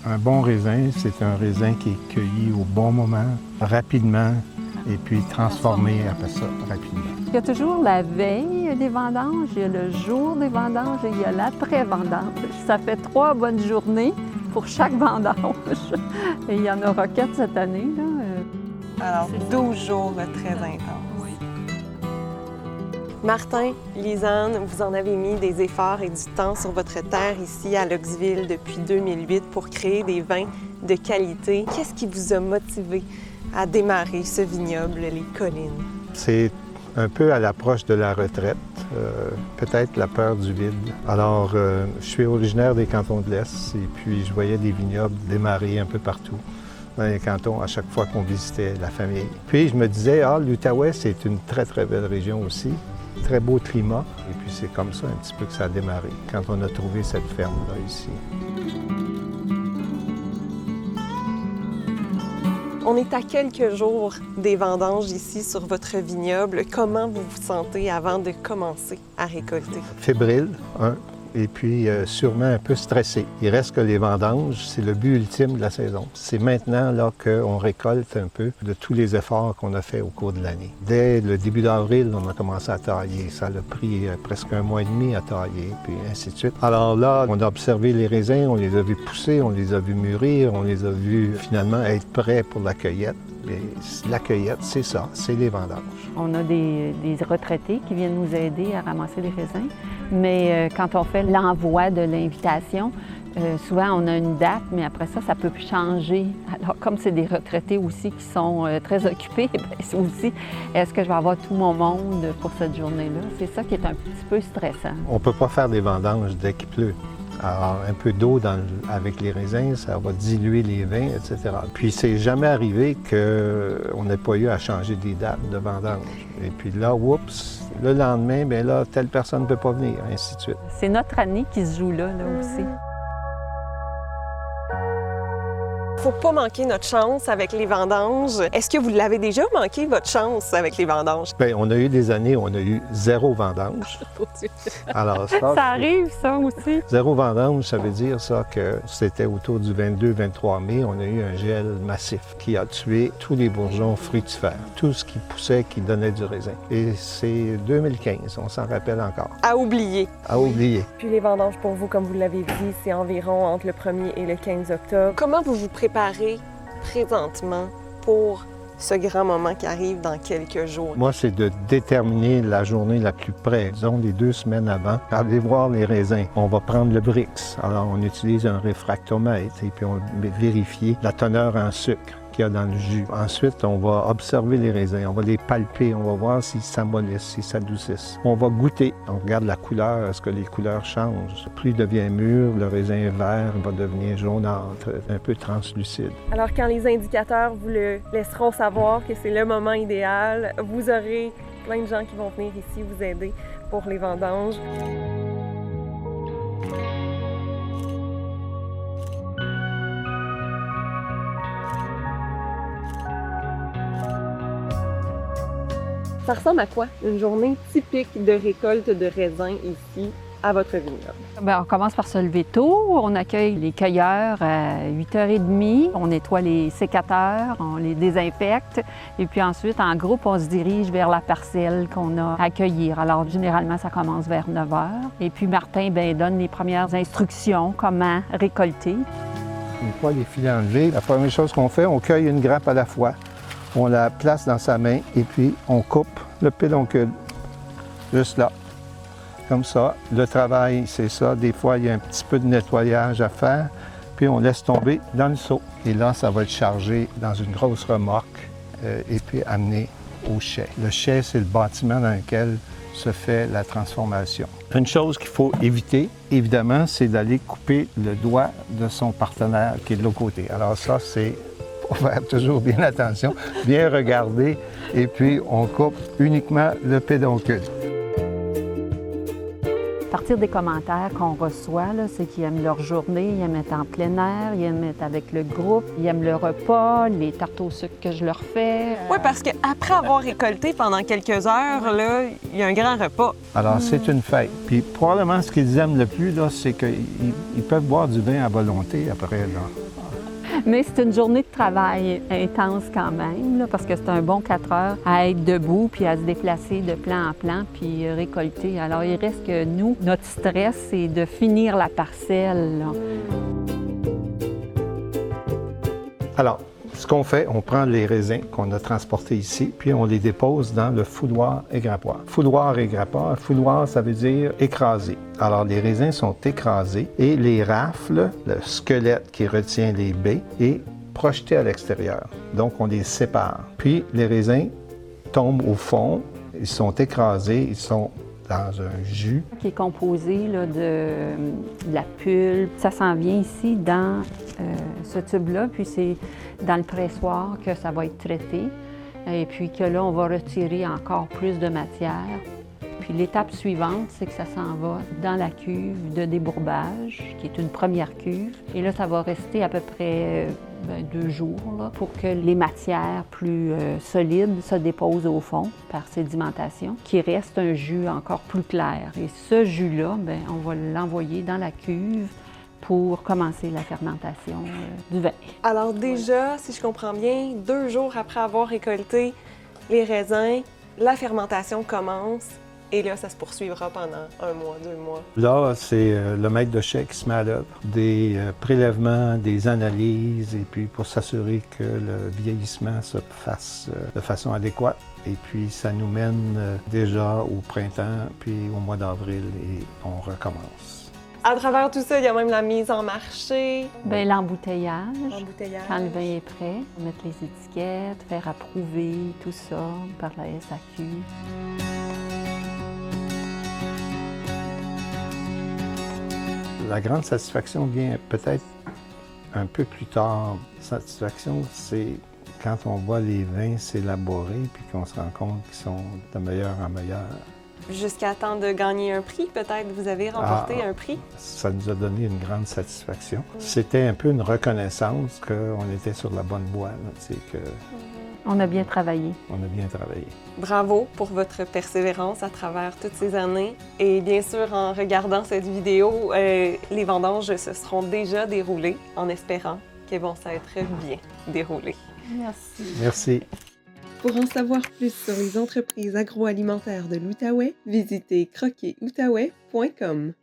Un bon raisin, c'est un raisin qui est cueilli au bon moment, rapidement, et puis transformé après ça, rapidement. Il y a toujours la veille des vendanges, il y a le jour des vendanges et il y a l'après-vendange. Ça fait 3 bonnes journées pour chaque vendange. Et il y en aura 4 cette année, là. Alors, 12 jours très intenses. Martin, Lisanne, vous en avez mis des efforts et du temps sur votre terre ici à Loxville depuis 2008 pour créer des vins de qualité. Qu'est-ce qui vous a motivé à démarrer ce vignoble, les Collines? C'est un peu à l'approche de la retraite, peut-être la peur du vide. Alors, je suis originaire des cantons de l'Est et puis je voyais des vignobles démarrer un peu partout dans les cantons à chaque fois qu'on visitait la famille. Puis je me disais, l'Outaouais, c'est une très, très belle région aussi. Très beau climat. Et puis c'est comme ça un petit peu que ça a démarré, quand on a trouvé cette ferme-là ici. On est à quelques jours des vendanges ici sur votre vignoble. Comment vous vous sentez avant de commencer à récolter? Fébrile, et puis sûrement un peu stressé. Il reste que les vendanges, c'est le but ultime de la saison. C'est maintenant là qu'on récolte un peu de tous les efforts qu'on a fait au cours de l'année. Dès le début d'avril, on a commencé à tailler. Ça a pris presque 1 mois et demi à tailler, puis ainsi de suite. Alors là, on a observé les raisins, on les a vus pousser, on les a vus mûrir, on les a vus finalement être prêts pour la cueillette. Et la cueillette, c'est ça, c'est les vendanges. On a des retraités qui viennent nous aider à ramasser les raisins, mais quand on fait l'envoi de l'invitation, souvent on a une date, mais après ça, ça peut changer. Alors, comme c'est des retraités aussi qui sont très occupés, c'est aussi, est-ce que je vais avoir tout mon monde pour cette journée-là? C'est ça qui est un petit peu stressant. On ne peut pas faire des vendanges dès qu'il pleut. Alors, un peu d'eau avec les raisins, ça va diluer les vins, etc. Puis, c'est jamais arrivé qu'on n'ait pas eu à changer des dates de vendange. Et puis là, oups, le lendemain, bien là, telle personne ne peut pas venir, ainsi de suite. C'est notre année qui se joue là aussi. Faut pas manquer notre chance avec les vendanges. Est-ce que vous l'avez déjà manqué, votre chance avec les vendanges? Bien, on a eu des années où on a eu 0 vendange. Alors, ça arrive, ça aussi. 0 vendange, ça veut dire ça que c'était autour du 22-23 mai, on a eu un gel massif qui a tué tous les bourgeons fructifères, tout ce qui poussait, qui donnait du raisin. Et c'est 2015, on s'en rappelle encore. À oublier. À oublier. Puis les vendanges, pour vous, comme vous l'avez dit, c'est environ entre le 1er et le 15 octobre. Comment vous vous préparez présentement pour ce grand moment qui arrive dans quelques jours? Moi, c'est de déterminer la journée la plus près, disons les 2 semaines avant. Aller voir les raisins. On va prendre le Brix. Alors, on utilise un réfractomètre et puis on va vérifier la teneur en sucre qu'il y a dans le jus. Ensuite, on va observer les raisins, on va les palper, on va voir s'ils s'amollissent, s'ils s'adoucissent. On va goûter, on regarde la couleur, est-ce que les couleurs changent? Plus il devient mûr, le raisin vert va devenir jaunâtre, un peu translucide. Alors, quand les indicateurs vous le laisseront savoir que c'est le moment idéal, vous aurez plein de gens qui vont venir ici vous aider pour les vendanges. Ça ressemble à quoi une journée typique de récolte de raisins ici à votre vignoble? Bien, on commence par se lever tôt. On accueille les cueilleurs à 8h30. On nettoie les sécateurs, on les désinfecte. Et puis ensuite, en groupe, on se dirige vers la parcelle qu'on a à accueillir. Alors, généralement, ça commence vers 9h. Et puis Martin donne les premières instructions, comment récolter. Une fois les filets enlevés, la première chose qu'on fait, on cueille une grappe à la fois. On la place dans sa main et puis on coupe le pédoncule, juste là, comme ça. Le travail, c'est ça. Des fois, il y a un petit peu de nettoyage à faire, puis on laisse tomber dans le seau. Et là, ça va être chargé dans une grosse remorque et puis amené au chai. Le chai, c'est le bâtiment dans lequel se fait la transformation. Une chose qu'il faut éviter, évidemment, c'est d'aller couper le doigt de son partenaire qui est de l'autre côté. Alors ça, c'est faut faire toujours bien attention, bien regarder, et puis on coupe uniquement le pédoncule. partir des commentaires qu'on reçoit, là, c'est qu'ils aiment leur journée, ils aiment être en plein air, ils aiment être avec le groupe, ils aiment le repas, les tartes au sucre que je leur fais. Oui, parce qu'après avoir récolté pendant quelques heures, là, il y a un grand repas. Alors, c'est une fête. Puis probablement, ce qu'ils aiment le plus, là, c'est qu'ils peuvent boire du vin à volonté après, là. Mais c'est une journée de travail intense quand même, là, parce que c'est un bon 4 heures à être debout, puis à se déplacer de plan en plan, puis récolter. Alors, il reste que nous, notre stress, c'est de finir la parcelle, là. Alors, ce qu'on fait, on prend les raisins qu'on a transportés ici, puis on les dépose dans le fouloir et grappoir. Fouloir et grappoir. Fouloir, ça veut dire écraser. Alors, les raisins sont écrasés et les rafles, le squelette qui retient les baies, est projeté à l'extérieur. Donc, on les sépare. Puis, les raisins tombent au fond, ils sont écrasés, ils sont dans un jus. Qui est composé là, de la pulpe. Ça s'en vient ici dans ce tube-là, puis c'est dans le pressoir que ça va être traité. Et puis que là, on va retirer encore plus de matière. Puis l'étape suivante, c'est que ça s'en va dans la cuve de débourbage, qui est une première cuve. Et là, ça va rester à peu près 2 jours là, pour que les matières plus solides se déposent au fond par sédimentation, qu'il reste un jus encore plus clair. Et ce jus-là, bien, on va l'envoyer dans la cuve pour commencer la fermentation du vin. Alors déjà, si je comprends bien, 2 jours après avoir récolté les raisins, la fermentation commence. Et là, ça se poursuivra pendant 1 mois, 2 mois. Là, c'est le maître de chai qui se met à l'œuvre. Des prélèvements, des analyses, et puis pour s'assurer que le vieillissement se fasse de façon adéquate. Et puis, ça nous mène déjà au printemps, puis au mois d'avril, et on recommence. À travers tout ça, il y a même la mise en marché. Bien, l'embouteillage. Embouteillage. Quand le vin est prêt, mettre les étiquettes, faire approuver tout ça par la SAQ. La grande satisfaction vient peut-être un peu plus tard. La satisfaction, c'est quand on voit les vins s'élaborer puis qu'on se rend compte qu'ils sont de meilleur en meilleur. Jusqu'à temps de gagner un prix, peut-être vous avez remporté un prix? Ça nous a donné une grande satisfaction. C'était un peu une reconnaissance qu'on était sur la bonne voie, On a bien travaillé. On a bien travaillé. Bravo pour votre persévérance à travers toutes ces années. Et bien sûr, en regardant cette vidéo, les vendanges se seront déjà déroulées, en espérant qu'elles vont s'être bien déroulées. Merci. Merci. Pour en savoir plus sur les entreprises agroalimentaires de l'Outaouais, visitez croquetoutaouais.com.